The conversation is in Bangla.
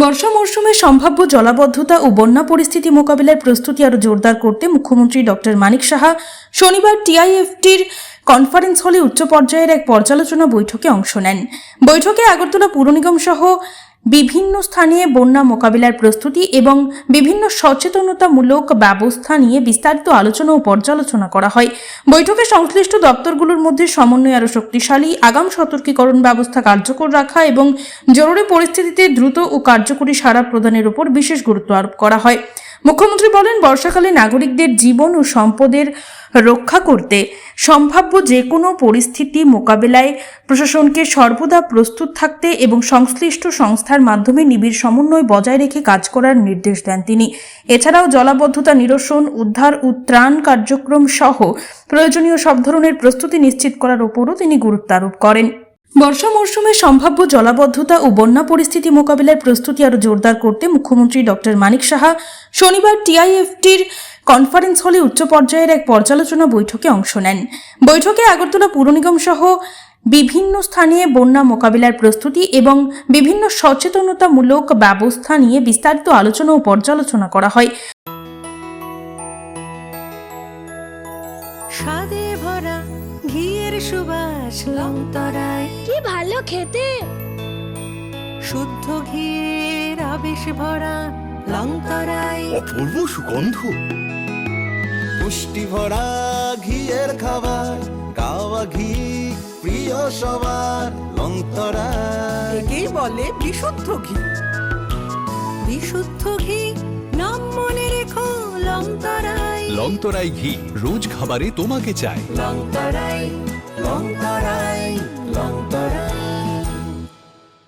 বর্ষা মরশুমে সম্ভাব্য জলাবদ্ধতা ও বন্যা পরিস্থিতি মোকাবিলার প্রস্তুতি আরও জোরদার করতে মুখ্যমন্ত্রী ডক্টর মানিক সাহা শনিবার টিআইএফটির কনফারেন্স হলে উচ্চ পর্যায়ের এক পর্যালোচনা বৈঠকে অংশ নেন। বৈঠকে আগরতলা পুর নিগম সহ বিভিন্ন স্থানে বন্যা মোকাবিলার প্রস্তুতি এবং বিভিন্ন সচেতনতামূলক ব্যবস্থা নিয়ে বিস্তারিত আলোচনা ও পর্যালোচনা করা হয়। বৈঠকে সংশ্লিষ্ট দপ্তরগুলোর মধ্যে সমন্বয় আরও শক্তিশালী, আগাম সতর্কীকরণ ব্যবস্থা কার্যকর রাখা এবং জরুরি পরিস্থিতিতে দ্রুত ও কার্যকরী সাড়া প্রদানের উপর বিশেষ গুরুত্ব আরোপ করা হয়। মুখ্যমন্ত্রী বলেন, বর্ষাকালে নাগরিকদের জীবন ও সম্পদের রক্ষা করতে সম্ভাব্য যে কোনো পরিস্থিতি মোকাবিলায় প্রশাসনকে সর্বদা প্রস্তুত থাকতে এবং সংশ্লিষ্ট সংস্থার মাধ্যমে নিবিড় সমন্বয় বজায় রেখে কাজ করার নির্দেশ দেন তিনি। এছাড়াও জলাবদ্ধতা নিরসন, উদ্ধার ও ত্রাণ কার্যক্রম সহ প্রয়োজনীয় সব ধরনের প্রস্তুতি নিশ্চিত করার উপরও তিনি গুরুত্ব আরোপ করেন। বর্ষা মরশুমে সম্ভাব্য জলাবদ্ধতা ও বন্যা পরিস্থিতি মোকাবিলার প্রস্তুতি আরও জোরদার করতে মুখ্যমন্ত্রী ডক্টর মানিক সাহা শনিবার টিআইএফটির কনফারেন্স হলে উচ্চ পর্যায়ের এক পর্যালোচনা বৈঠকে অংশ নেন। বৈঠকে আগরতলা পুর নিগম সহ বিভিন্ন স্থানে বন্যা মোকাবিলার প্রস্তুতি এবং বিভিন্ন সচেতনতামূলক ব্যবস্থা নিয়ে বিস্তারিত আলোচনা ও পর্যালোচনা করা হয়। স্বাদে ভরা ঘিয়ের সুবাস লংতরায়, কি ভালো খেতে। শুদ্ধ ঘিয়ের আবেশ ভরা লংতরায়, অপূর্ব সুগন্ধ, পুষ্টি ভরা ঘিয়ের খাবার, গাওয়া ঘি প্রিয় সবার লংতরায়। একেই বলে বিশুদ্ধ ঘি। বিশুদ্ধ ঘি নাম মনে রেখো লংতরায়। লংতরাই ঘি রোজ খাবারে তোমাকে চাই। লংতরাই লংতরাই লংতরাই।